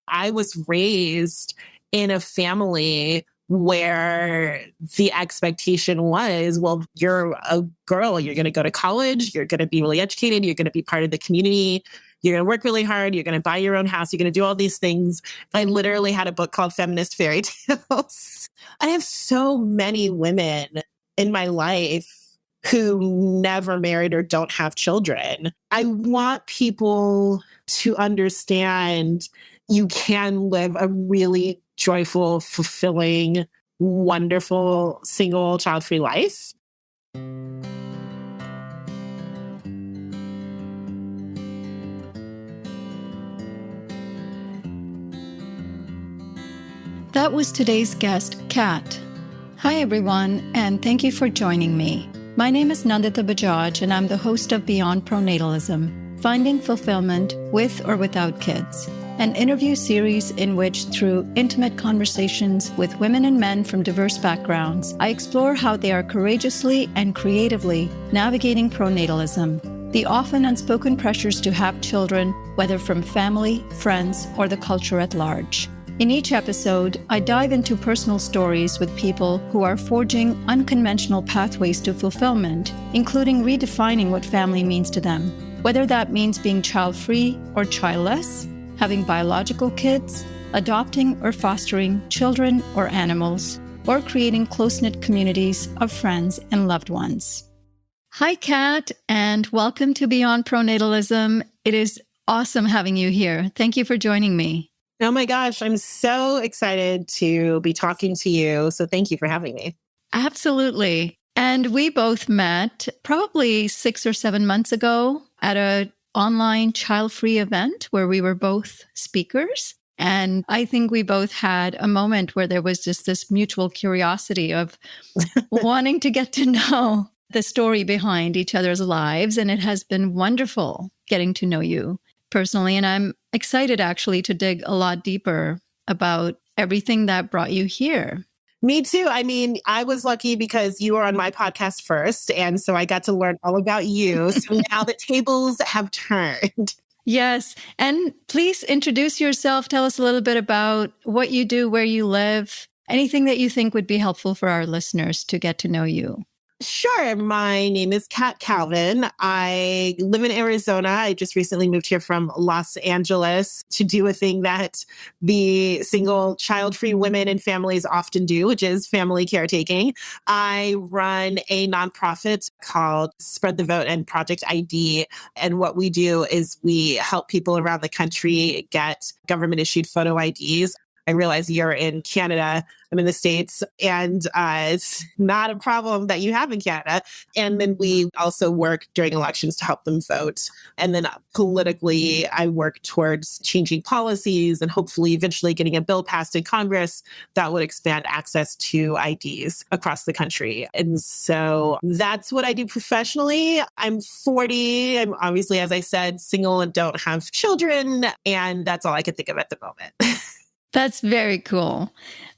I was raised in a family where the expectation was, well, you're a girl, you're going to go to college, you're going to be really educated, you're going to be part of the community, you're going to work really hard, you're going to buy your own house, you're going to do all these things. I literally had a book called Feminist Fairy Tales. I have so many women in my life who never married or don't have children. I want people to understand you can live a really joyful, fulfilling, wonderful, single, child-free life. That was today's guest, Kat. Hi, everyone, and thank you for joining me. My name is Nandita Bajaj, and I'm the host of Beyond Pronatalism, Finding Fulfillment with or Without Kids, an interview series in which, through intimate conversations with women and men from diverse backgrounds, I explore how they are courageously and creatively navigating pronatalism, the often unspoken pressures to have children, whether from family, friends, or the culture at large. In each episode, I dive into personal stories with people who are forging unconventional pathways to fulfillment, including redefining what family means to them, whether that means being child-free or childless, having biological kids, adopting or fostering children or animals, or creating close-knit communities of friends and loved ones. Hi, Kat, and welcome to Beyond Pronatalism. It is awesome having you here. Thank you for joining me. Oh my gosh, I'm so excited to be talking to you. So thank you for having me. Absolutely. And we both met probably 6 or 7 months ago at an online child-free event where we were both speakers. And I think we both had a moment where there was just this mutual curiosity of wanting to get to know the story behind each other's lives. And it has been wonderful getting to know you personally. And I'm excited actually to dig a lot deeper about everything that brought you here. Me too. I mean, I was lucky because you were on my podcast first. And so I got to learn all about you. So now the tables have turned. Yes. And please introduce yourself. Tell us a little bit about what you do, where you live, anything that you think would be helpful for our listeners to get to know you. Sure. My name is Kat Calvin. I live in Arizona. I just recently moved here from Los Angeles to do a thing that the single child-free women and families often do, which is family caretaking. I run a nonprofit called Spread the Vote and Project ID. And what we do is we help people around the country get government-issued photo IDs. I realize you're in Canada, I'm in the States, and it's not a problem that you have in Canada. And then we also work during elections to help them vote. And then politically, I work towards changing policies and hopefully eventually getting a bill passed in Congress that would expand access to IDs across the country. And so that's what I do professionally. I'm 40. I'm obviously, as I said, single and don't have children. And that's all I can think of at the moment. That's very cool.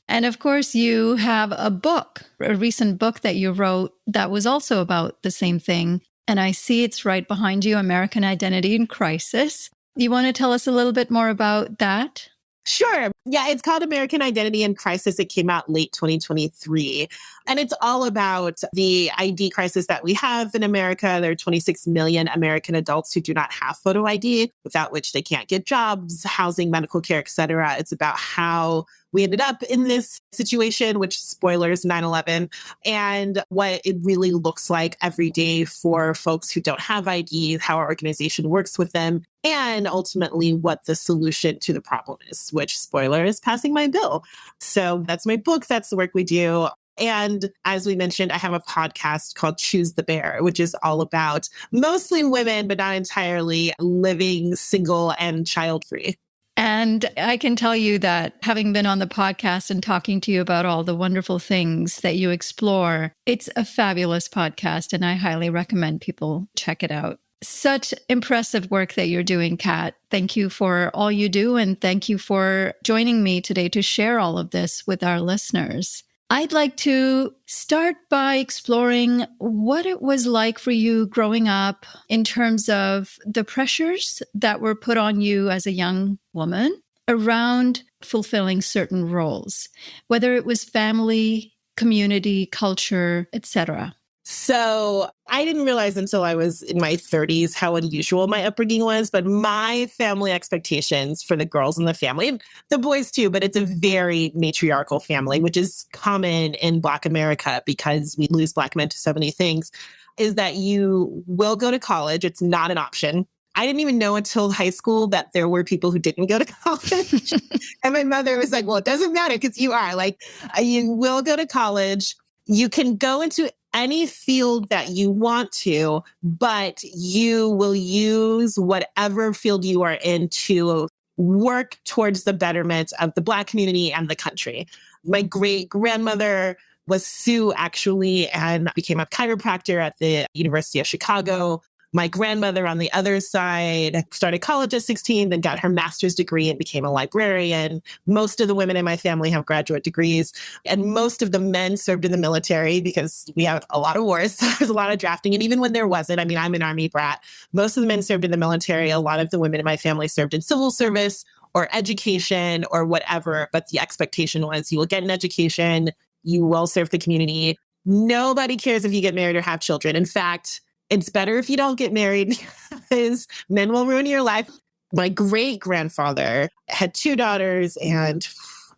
And of course, you have a book, a recent book that you wrote that was also about the same thing. And I see it's right behind you, American Identity in Crisis. You want to tell us a little bit more about that? Sure. Yeah, it's called American Identity in Crisis. It came out late 2023. And it's all about the ID crisis that we have in America. There are 26 million American adults who do not have photo ID, without which they can't get jobs, housing, medical care, et cetera. It's about how we ended up in this situation, which, spoilers, 9/11, and what it really looks like every day for folks who don't have ID, how our organization works with them, and ultimately what the solution to the problem is, which, spoiler, is passing my bill. So that's my book. That's the work we do. And as we mentioned, I have a podcast called Choose the Bear, which is all about mostly women, but not entirely, living single and child-free. And I can tell you that having been on the podcast and talking to you about all the wonderful things that you explore, it's a fabulous podcast, and I highly recommend people check it out. Such impressive work that you're doing, Kat. Thank you for all you do, and thank you for joining me today to share all of this with our listeners. I'd like to start by exploring what it was like for you growing up in terms of the pressures that were put on you as a young woman around fulfilling certain roles, whether it was family, community, culture, etc.? So I didn't realize until I was in my 30s how unusual my upbringing was, but my family expectations for the girls in the family, and the boys too, but it's a very matriarchal family, which is common in Black America because we lose Black men to so many things, is that you will go to college. It's not an option. I didn't even know until high school that there were people who didn't go to college. And my mother was like, well, it doesn't matter because you are. Like, you will go to college. You can go into any field that you want to, but you will use whatever field you are in to work towards the betterment of the Black community and the country. My great grandmother was Sue, actually, and became a chiropractor at the University of Chicago. My grandmother on the other side started college at 16, then got her master's degree and became a librarian. Most of the women in my family have graduate degrees, and most of the men served in the military because we have a lot of wars. So there's a lot of drafting. And even when there wasn't, I mean, I'm an Army brat. Most of the men served in the military. A lot of the women in my family served in civil service or education or whatever. But the expectation was you will get an education, you will serve the community. Nobody cares if you get married or have children. In fact, it's better if you don't get married because men will ruin your life. My great grandfather had 2 daughters and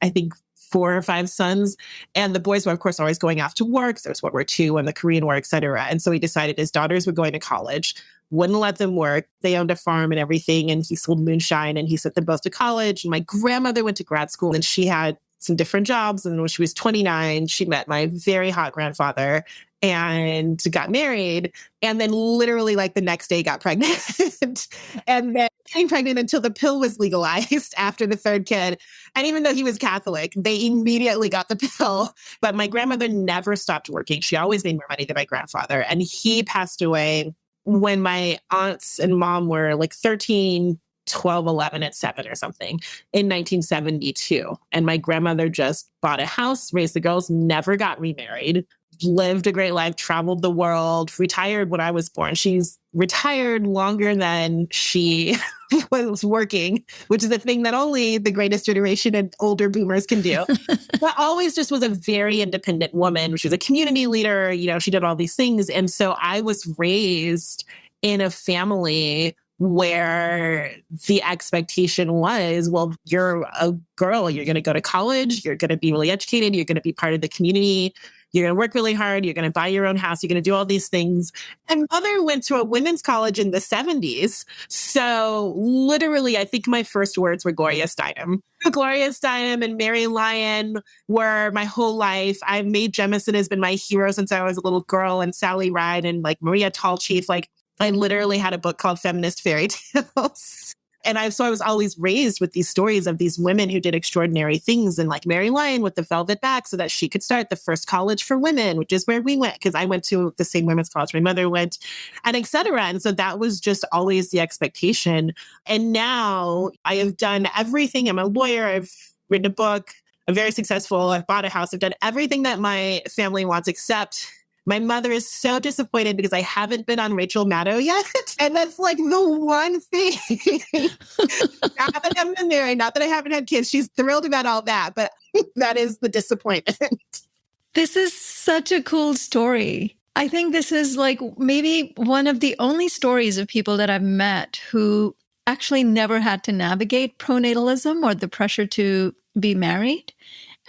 I think 4 or 5 sons. And the boys were, of course, always going off to work. There was World War II and the Korean War, et cetera. And so he decided his daughters were going to college, wouldn't let them work. They owned a farm and everything. And he sold moonshine and he sent them both to college. And my grandmother went to grad school and she had some different jobs. And when she was 29, she met my very hot grandfather and got married. And then literally like the next day got pregnant and then became pregnant until the pill was legalized after the 3rd kid. And even though he was Catholic, they immediately got the pill. But my grandmother never stopped working. She always made more money than my grandfather. And he passed away when my aunts and mom were like 13, 12, 11, and 7 or something in 1972. And my grandmother just bought a house, raised the girls, never got remarried, lived a great life, traveled the world, retired when I was born. She's retired longer than she was working, which is a thing that only the greatest generation and older boomers can do. But always just was a very independent woman. She was a community leader. You know, she did all these things. And so I was raised in a family where the expectation was, well, you're a girl, you're going to go to college, you're going to be really educated, you're going to be part of the community, you're going to work really hard, you're going to buy your own house, you're going to do all these things. And mother went to a women's college in the 70s. So literally, I think my first words were Gloria Steinem. Gloria Steinem and Mary Lyon were my whole life. Mae Jemison has been my hero since I was a little girl, and Sally Ride and like Maria Tallchief. Like, I literally had a book called Feminist Fairy Tales. And I was always raised with these stories of these women who did extraordinary things, and like Mary Lyon with the velvet back so that she could start the first college for women, which is where we went because I went to the same women's college my mother went, and et cetera. And so that was just always the expectation. And now I have done everything. I'm a lawyer. I've written a book. I'm very successful. I've bought a house. I've done everything that my family wants, except my mother is so disappointed because I haven't been on Rachel Maddow yet. And that's like the one thing. Not that I'm been married, not that I haven't had kids. She's thrilled about all that, but that is the disappointment. This is such a cool story. I think this is like maybe one of the only stories of people that I've met who actually never had to navigate pronatalism or the pressure to be married,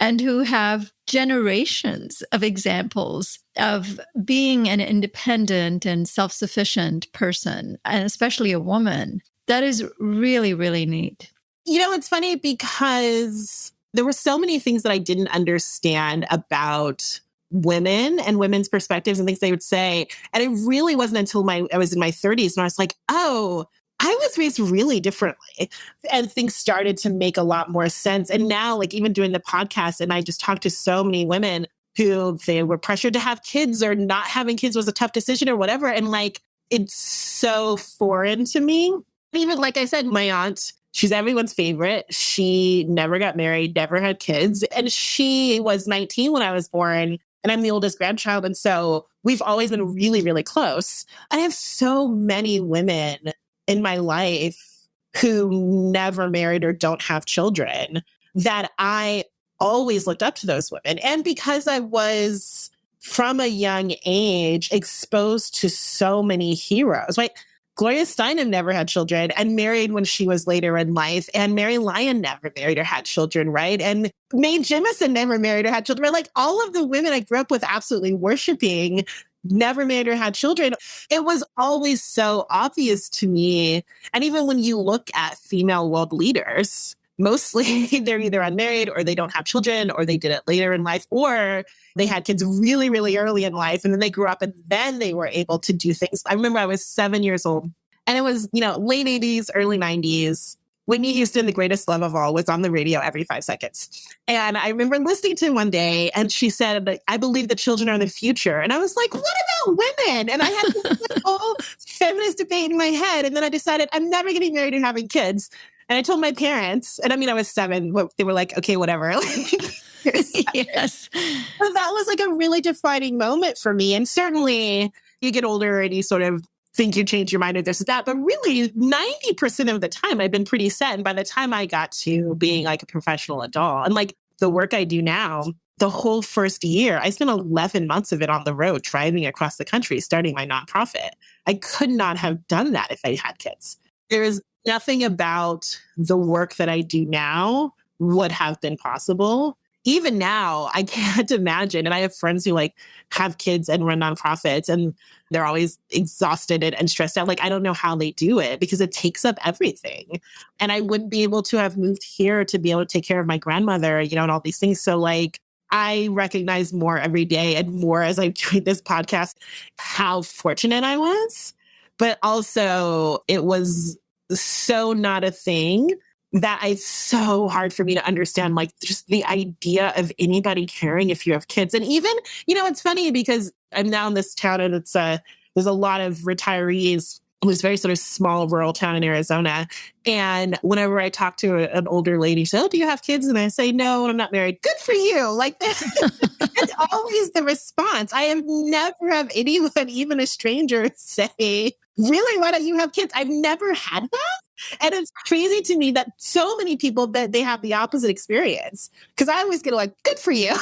and who have generations of examples of being an independent and self-sufficient person, and especially a woman. That is really, really neat. You know, it's funny because there were so many things that I didn't understand about women and women's perspectives and things they would say. And it really wasn't until I was in my 30s when I was like, oh, I was raised really differently, and things started to make a lot more sense. And now, like even doing the podcast, and I just talked to so many women who they were pressured to have kids, or not having kids was a tough decision or whatever. And like, it's so foreign to me. Even like I said, my aunt, she's everyone's favorite. She never got married, never had kids. And she was 19 when I was born, and I'm the oldest grandchild. And so we've always been really, really close. I have so many women in my life who never married or don't have children, that I always looked up to those women. And because I was from a young age exposed to so many heroes, right? Gloria Steinem never had children and married when she was later in life. And Mary Lyon never married or had children, right? And Mae Jemison never married or had children. Like all of the women I grew up with absolutely worshiping never married or had children. It was always so obvious to me. And even when you look at female world leaders, mostly they're either unmarried or they don't have children or they did it later in life or they had kids really, really early in life and then they grew up and then they were able to do things. I remember I was 7 years old and it was, late 80s, early 90s. Whitney Houston, The Greatest Love of All, was on the radio every 5 seconds. And I remember listening to him one day and she said, I believe the children are the future. And I was like, what about women? And I had this whole feminist debate in my head. And then I decided I'm never getting married and having kids. And I told my parents, and I mean, I was 7, but they were like, okay, whatever. Yes. But that was like a really defining moment for me. And certainly you get older and you sort of think you change your mind or this or that. But really 90% of the time I've been pretty set. And by the time I got to being like a professional adult and like the work I do now, the whole first year, I spent 11 months of it on the road, driving across the country, starting my nonprofit. I could not have done that if I had kids. There is nothing about the work that I do now would have been possible. Even now, I can't imagine. And I have friends who like have kids and run nonprofits and they're always exhausted and stressed out. Like, I don't know how they do it because it takes up everything. And I wouldn't be able to have moved here to be able to take care of my grandmother, and all these things. So like, I recognize more every day and more as I do this podcast, how fortunate I was. But also it was so not a thing that it's so hard for me to understand, like just the idea of anybody caring if you have kids. And even, it's funny because I'm now in this town and there's a lot of retirees. It was a very sort of small rural town in Arizona. And whenever I talk to an older lady, she says, oh, do you have kids? And I say, no, I'm not married. Good for you. Like that's always the response. I have never had anyone, even a stranger, say, really, why don't you have kids? I've never had that. And it's crazy to me that so many people that they have the opposite experience. Because I always get like, good for you.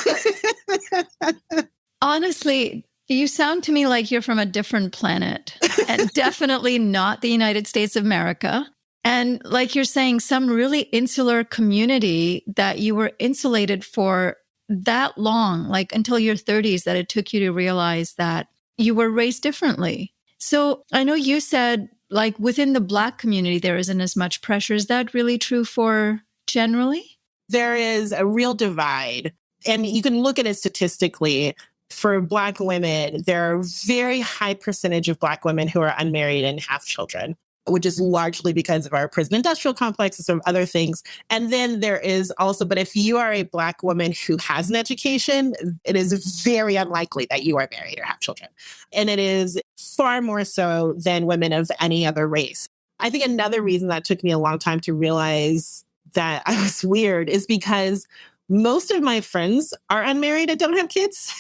Honestly, you sound to me like you're from a different planet and definitely not the United States of America. And like you're saying, some really insular community that you were insulated for that long, like until your 30s, that it took you to realize that you were raised differently. So I know you said like within the Black community, there isn't as much pressure. Is that really true for generally? There is a real divide. And you can look at it statistically. For Black women, there are a very high percentage of Black women who are unmarried and have children, which is largely because of our prison industrial complex and some other things. And then there is also, but if you are a Black woman who has an education, it is very unlikely that you are married or have children. And it is far more so than women of any other race. I think another reason that took me a long time to realize that I was weird is because most of my friends are unmarried and don't have kids.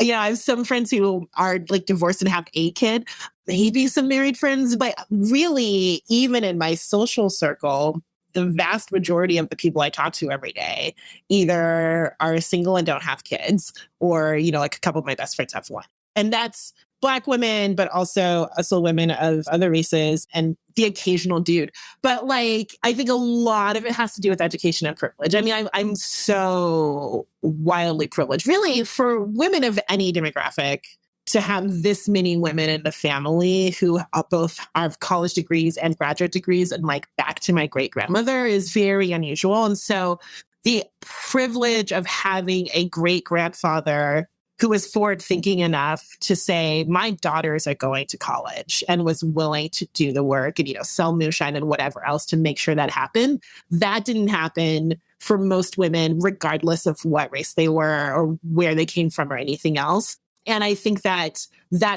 I have some friends who are like divorced and have a kid, maybe some married friends, but really, even in my social circle, the vast majority of the people I talk to every day either are single and don't have kids, or, like a couple of my best friends have one. And that's Black women, but also women of other races and the occasional dude. But like, I think a lot of it has to do with education and privilege. I mean, I'm so wildly privileged, really, for women of any demographic to have this many women in the family who both have college degrees and graduate degrees, and like back to my great grandmother is very unusual. And so the privilege of having a great grandfather who was forward thinking enough to say, my daughters are going to college, and was willing to do the work and, sell moonshine and whatever else to make sure that happened. That didn't happen for most women, regardless of what race they were or where they came from or anything else. And I think that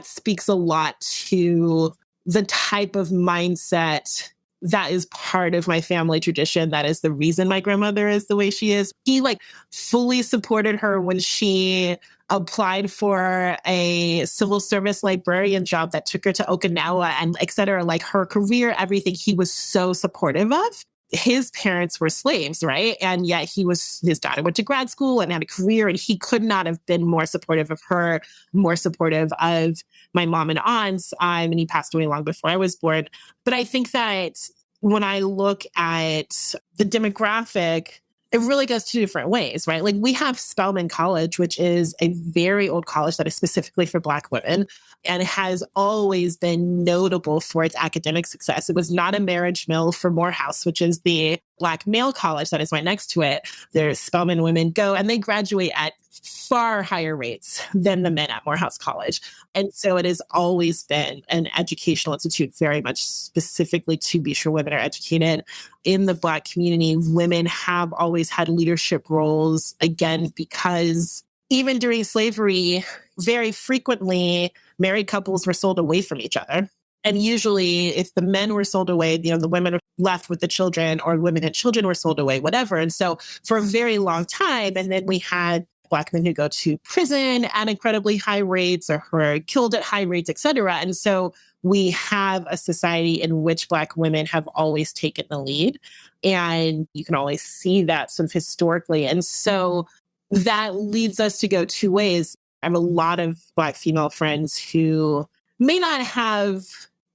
speaks a lot to the type of mindset that is part of my family tradition. That is the reason my grandmother is the way she is. He like fully supported her when she applied for a civil service librarian job that took her to Okinawa and et cetera, like her career, everything. He was so supportive of. His parents were slaves, right? And yet his daughter went to grad school and had a career, and he could not have been more supportive of her, more supportive of my mom and aunts. And he passed away long before I was born. But I think that when I look at the demographic, it really goes two different ways, right? Like we have Spelman College, which is a very old college that is specifically for Black women and has always been notable for its academic success. It was not a marriage mill for Morehouse, which is the Black male college that is right next to it. There's Spelman women go and they graduate at far higher rates than the men at Morehouse College. And so it has always been an educational institute very much specifically to be sure women are educated. In the Black community, women have always had leadership roles, again, because even during slavery, very frequently, married couples were sold away from each other. And usually if the men were sold away, the women were left with the children, or women and children were sold away, whatever. And so for a very long time, and then we had Black men who go to prison at incredibly high rates or who are killed at high rates, et cetera. And so we have a society in which Black women have always taken the lead. And you can always see that sort of historically. And so that leads us to go two ways. I have a lot of Black female friends who may not have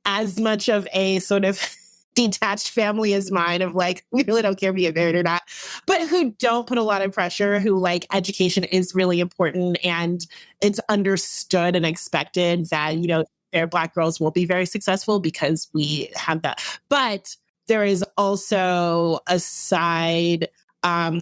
as much of a sort of detached family as mine of like, we really don't care if you get married or not, but who don't put a lot of pressure, who like education is really important and it's understood and expected that, their Black girls will be very successful because we have that. But there is also a side,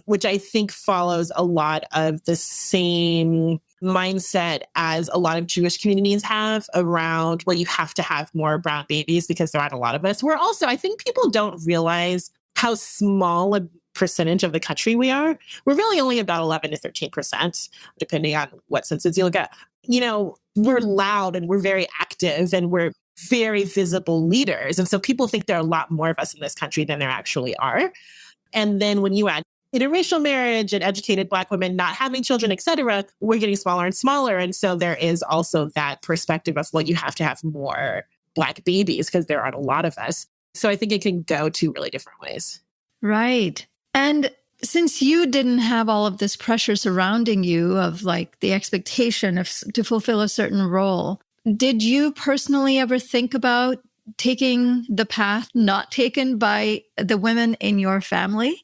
which I think follows a lot of the same mindset as a lot of Jewish communities have around, well, you have to have more brown babies because there aren't a lot of us. We're also, I think people don't realize how small a percentage of the country we are. We're really only about 11 to 13%, depending on what census you look at. We're loud and we're very active and we're very visible leaders. And so people think there are a lot more of us in this country than there actually are. And then when you add interracial marriage and educated Black women not having children, et cetera, we're getting smaller and smaller. And so there is also that perspective of, well, you have to have more Black babies because there aren't a lot of us. So I think it can go two really different ways. Right. And since you didn't have all of this pressure surrounding you of like the expectation to fulfill a certain role, did you personally ever think about taking the path not taken by the women in your family?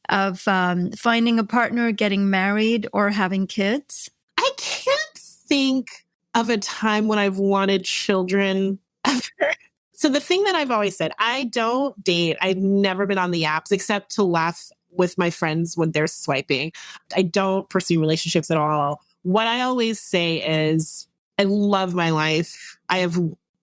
Of finding a partner, getting married, or having kids? I can't think of a time when I've wanted children ever. So the thing that I've always said, I don't date. I've never been on the apps except to laugh with my friends when they're swiping. I don't pursue relationships at all. What I always say is, I love my life. I have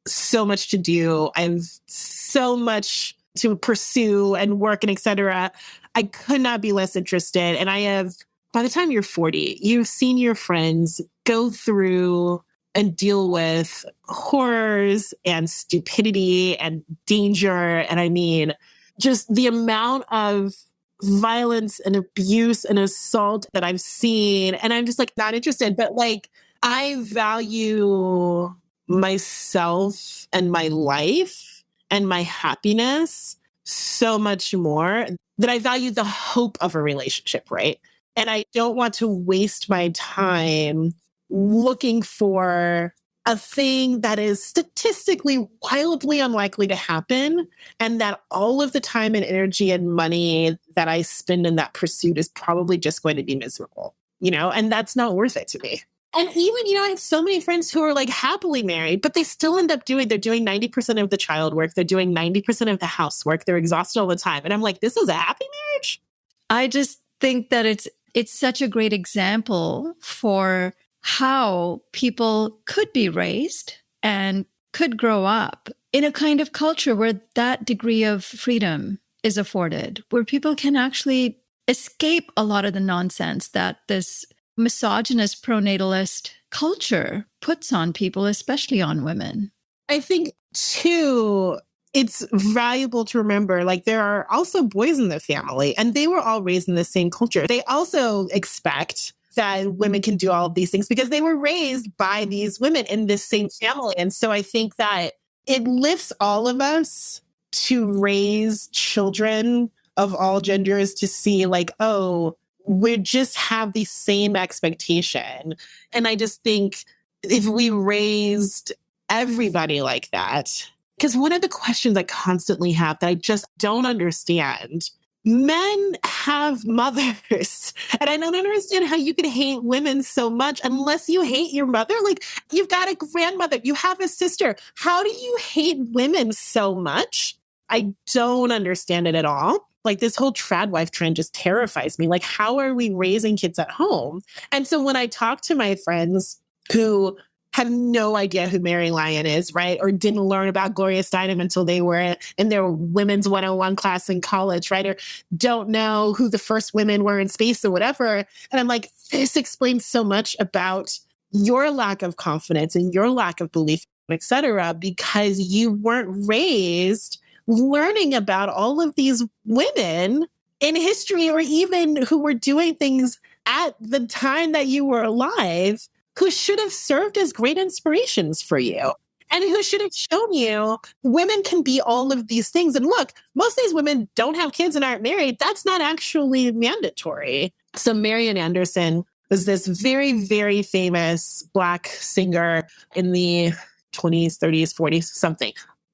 so much to do. I have so much to pursue and work and et cetera. I could not be less interested. And by the time you're 40, you've seen your friends go through and deal with horrors and stupidity and danger. And I mean, just the amount of violence and abuse and assault that I've seen. And I'm just like not interested, but like I value myself and my life and my happiness so much more that I value the hope of a relationship, right? And I don't want to waste my time looking for a thing that is statistically wildly unlikely to happen, and that all of the time and energy and money that I spend in that pursuit is probably just going to be miserable, and that's not worth it to me. And even, I have so many friends who are like happily married, but they still end up they're doing 90% of the child work. They're doing 90% of the housework. They're exhausted all the time. And I'm like, this is a happy marriage? I just think that it's such a great example for how people could be raised and could grow up in a kind of culture where that degree of freedom is afforded, where people can actually escape a lot of the nonsense that this misogynist, pronatalist culture puts on people, especially on women. I think, too, it's valuable to remember, like, there are also boys in the family, and they were all raised in the same culture. They also expect that women can do all of these things because they were raised by these women in this same family. And so I think that it lifts all of us to raise children of all genders to see like, oh, we just have the same expectation. And I just think if we raised everybody like that, because one of the questions I constantly have that I just don't understand, men have mothers. And I don't understand how you can hate women so much unless you hate your mother. Like, you've got a grandmother, you have a sister. How do you hate women so much? I don't understand it at all. Like, this whole trad wife trend just terrifies me. Like, how are we raising kids at home? And so when I talk to my friends who have no idea who Mary Lyon is, right? Or didn't learn about Gloria Steinem until they were in their women's 101 class in college, right? Or don't know who the first women were in space or whatever. And I'm like, this explains so much about your lack of confidence and your lack of belief, et cetera, because you weren't raised learning about all of these women in history or even who were doing things at the time that you were alive who should have served as great inspirations for you and who should have shown you women can be all of these things. And look, most of these women don't have kids and aren't married. That's not actually mandatory. So Marian Anderson was this very, very famous Black singer in the 20s, 30s, 40s, something.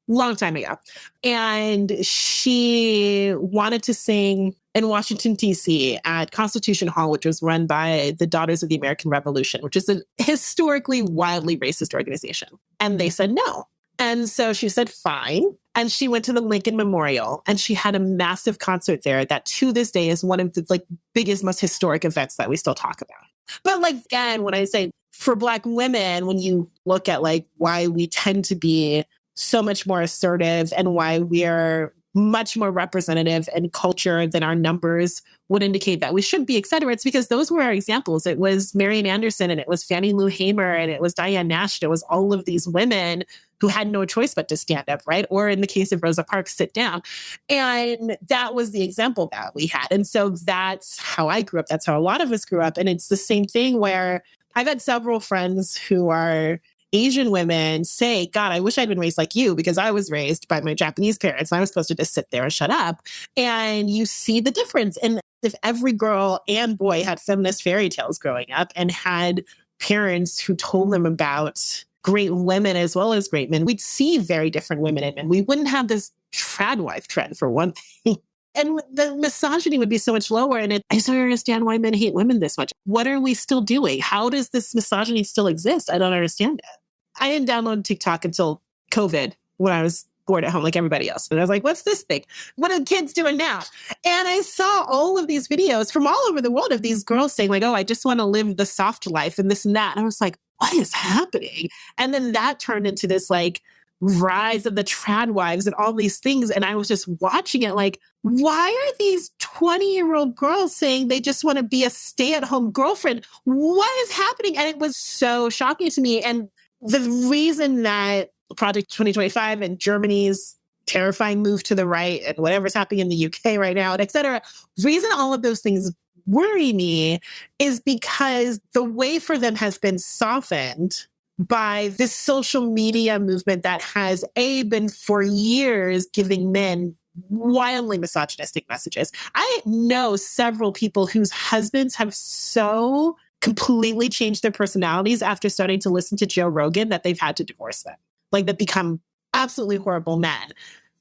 Long time ago. And she wanted to sing in Washington, D.C. at Constitution Hall, which was run by the Daughters of the American Revolution, which is a historically wildly racist organization. And they said no. And so she said, fine. And she went to the Lincoln Memorial and she had a massive concert there that to this day is one of the like biggest, most historic events that we still talk about. But like, again, when I say for Black women, when you look at like why we tend to be so much more assertive and why we are much more representative in culture than our numbers would indicate that we should be, et cetera. It's because those were our examples. It was Marian Anderson and it was Fannie Lou Hamer and it was Diane Nash. It was all of these women who had no choice but to stand up, right? Or in the case of Rosa Parks, sit down. And that was the example that we had. And so that's how I grew up. That's how a lot of us grew up. And it's the same thing where I've had several friends who are Asian women say, God, I wish I'd been raised like you because I was raised by my Japanese parents. And I was supposed to just sit there and shut up. And you see the difference. And if every girl and boy had feminist fairy tales growing up and had parents who told them about great women as well as great men, we'd see very different women and men. We wouldn't have this trad wife trend for one thing. And the misogyny would be so much lower. And I just don't understand why men hate women this much. What are we still doing? How does this misogyny still exist? I don't understand it. I didn't download TikTok until COVID when I was bored at home like everybody else. And I was like, what's this thing? What are kids doing now? And I saw all of these videos from all over the world of these girls saying like, oh, I just want to live the soft life and this and that. And I was like, what is happening? And then that turned into this like rise of the trad wives and all these things. And I was just watching it like, why are these 20-year-old girls saying they just want to be a stay-at-home girlfriend? What is happening? And it was so shocking to me. And the reason that Project 2025 and Germany's terrifying move to the right and whatever's happening in the UK right now, et cetera, reason all of those things worry me is because the way for them has been softened by this social media movement that has been for years giving men wildly misogynistic messages. I know several people whose husbands have so completely changed their personalities after starting to listen to Joe Rogan that they've had to divorce them. Like, that become absolutely horrible men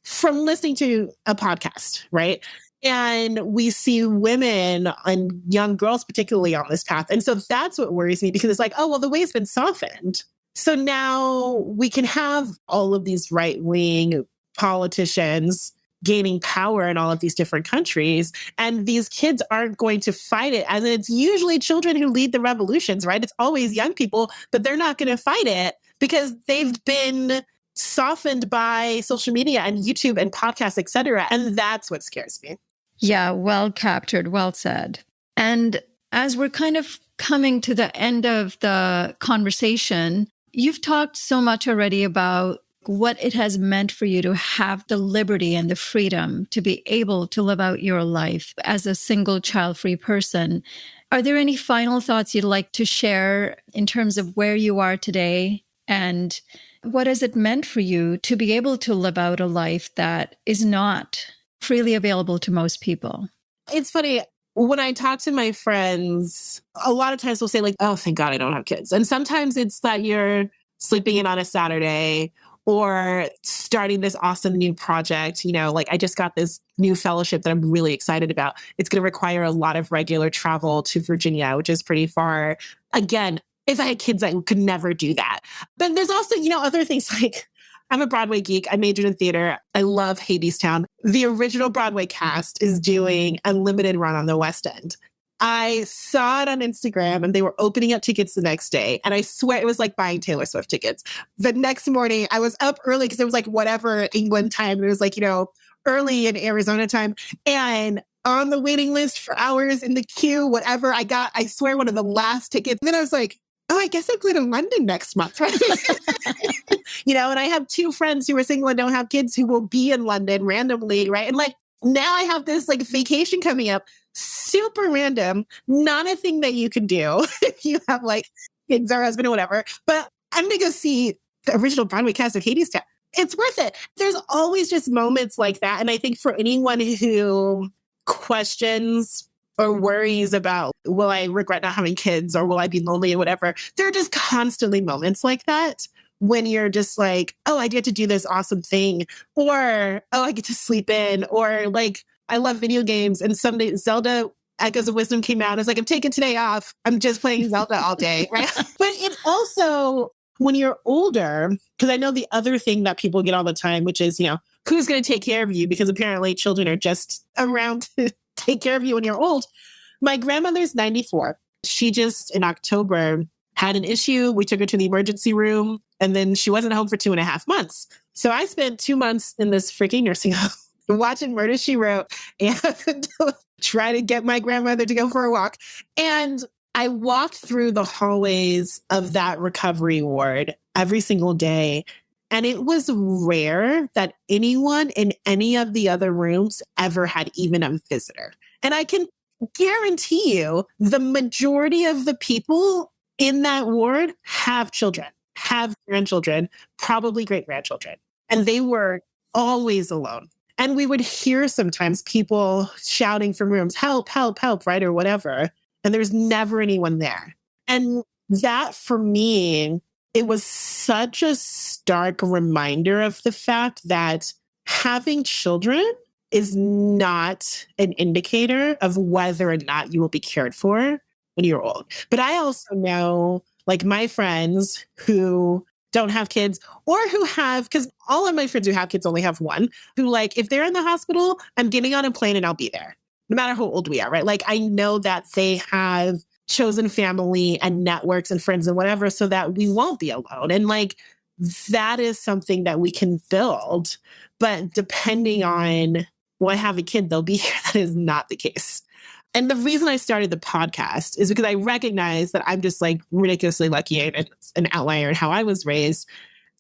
from listening to a podcast, right? And we see women and young girls particularly on this path. And so that's what worries me, because it's like, oh, well, the way's been softened. So now we can have all of these right-wing politicians gaining power in all of these different countries. And these kids aren't going to fight it. And it's usually children who lead the revolutions, right? It's always young people, but they're not going to fight it because they've been softened by social media and YouTube and podcasts, et cetera. And that's what scares me. Yeah, well captured, well said. And as we're kind of coming to the end of the conversation, you've talked so much already about what it has meant for you to have the liberty and the freedom to be able to live out your life as a single child-free person. Are there any final thoughts you'd like to share in terms of where you are today? And what has it meant for you to be able to live out a life that is not freely available to most people? It's funny. When I talk to my friends, a lot of times they'll say like, oh, thank God I don't have kids. And sometimes it's that you're sleeping in on a Saturday or starting this awesome new project. Like I just got this new fellowship that I'm really excited about. It's going to require a lot of regular travel to Virginia, which is pretty far. Again, if I had kids, I could never do that. But there's also, other things like I'm a Broadway geek. I majored in theater. I love Hadestown. The original Broadway cast is doing a limited run on the West End. I saw it on Instagram and they were opening up tickets the next day. And I swear it was like buying Taylor Swift tickets. The next morning, I was up early because it was like whatever England time. It was like, early in Arizona time. And on the waiting list for hours in the queue, whatever, I swear, one of the last tickets. And then I was like, oh, I guess I'm going to London next month, right? And I have two friends who are single and don't have kids who will be in London randomly, right? And like, now I have this like vacation coming up, super random, not a thing that you can do if you have like kids or husband or whatever. But I'm going to go see the original Broadway cast of Hadestown. It's worth it. There's always just moments like that. And I think for anyone who questions or worries about, will I regret not having kids or will I be lonely or whatever, there are just constantly moments like that when you're just like, oh, I get to do this awesome thing, or, oh, I get to sleep in, or like, I love video games. And someday Zelda Echoes of Wisdom came out. I was like, I'm taking today off. I'm just playing Zelda all day, right? But it also, when you're older, because I know the other thing that people get all the time, which is, who's going to take care of you? Because apparently children are just around to take care of you when you're old. My grandmother's 94. She just, in October, had an issue. We took her to the emergency room and then she wasn't home for 2.5 months. So I spent 2 months in this freaking nursing home watching Murder, She Wrote and try to get my grandmother to go for a walk. And I walked through the hallways of that recovery ward every single day. And it was rare that anyone in any of the other rooms ever had even a visitor. And I can guarantee you the majority of the people in that ward have children, have grandchildren, probably great-grandchildren. And they were always alone. And we would hear sometimes people shouting from rooms, help, help, help, right? Or whatever. And there's never anyone there. And that for me, it was such a stark reminder of the fact that having children is not an indicator of whether or not you will be cared for when you're old. But I also know, like my friends who don't have kids or who have, because all of my friends who have kids only have one, who like, if they're in the hospital, I'm getting on a plane and I'll be there, no matter how old we are, right? Like I know that they have chosen family and networks and friends and whatever so that we won't be alone. And like, that is something that we can build. But depending on, will I have a kid, they'll be here. That is not the case. And the reason I started the podcast is because I recognize that I'm just like ridiculously lucky and an outlier in how I was raised.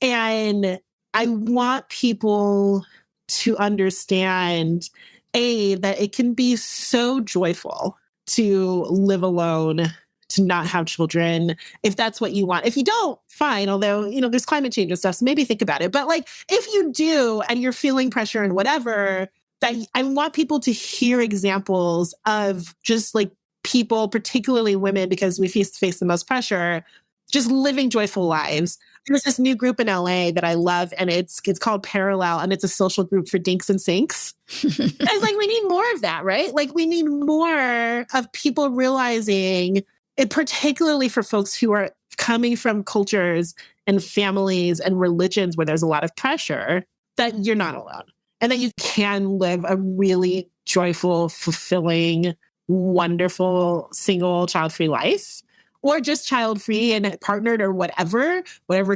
And I want people to understand, A, that it can be so joyful to live alone, to not have children, if that's what you want. If you don't, fine. Although, there's climate change and stuff, so maybe think about it. But like, if you do and you're feeling pressure and whatever, that I want people to hear examples of just like people, particularly women, because we face the most pressure, just living joyful lives. There's this new group in LA that I love, and it's called Parallel, and it's a social group for dinks and sinks. And like, we need more of that, right? Like, we need more of people realizing it, particularly for folks who are coming from cultures and families and religions where there's a lot of pressure, that you're not alone. And that you can live a really joyful, fulfilling, wonderful, single, child-free life, or just child-free and partnered or whatever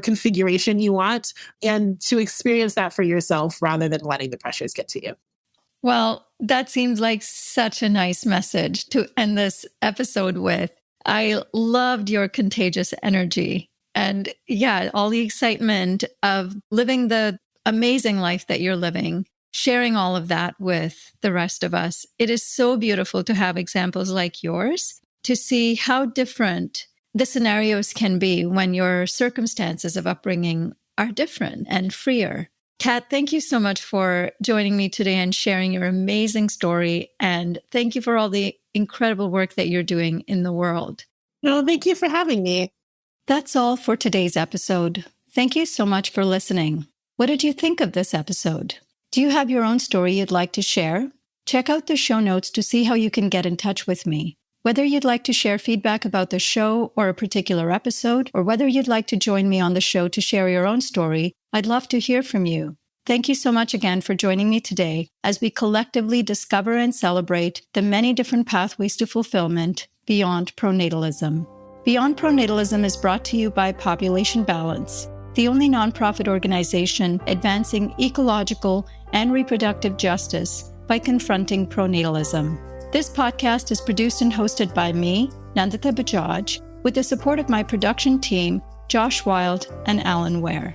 configuration you want, and to experience that for yourself rather than letting the pressures get to you. Well, that seems like such a nice message to end this episode with. I loved your contagious energy. And yeah, all the excitement of living the amazing life that you're living, sharing all of that with the rest of us. It is so beautiful to have examples like yours to see how different the scenarios can be when your circumstances of upbringing are different and freer. Kat, thank you so much for joining me today and sharing your amazing story. And thank you for all the incredible work that you're doing in the world. Well, thank you for having me. That's all for today's episode. Thank you so much for listening. What did you think of this episode? Do you have your own story you'd like to share? Check out the show notes to see how you can get in touch with me. Whether you'd like to share feedback about the show or a particular episode, or whether you'd like to join me on the show to share your own story, I'd love to hear from you. Thank you so much again for joining me today as we collectively discover and celebrate the many different pathways to fulfillment beyond pronatalism. Beyond Pronatalism is brought to you by Population Balance, the only nonprofit organization advancing ecological and reproductive justice by confronting pronatalism. This podcast is produced and hosted by me, Nandita Bajaj, with the support of my production team, Josh Wild and Alan Ware.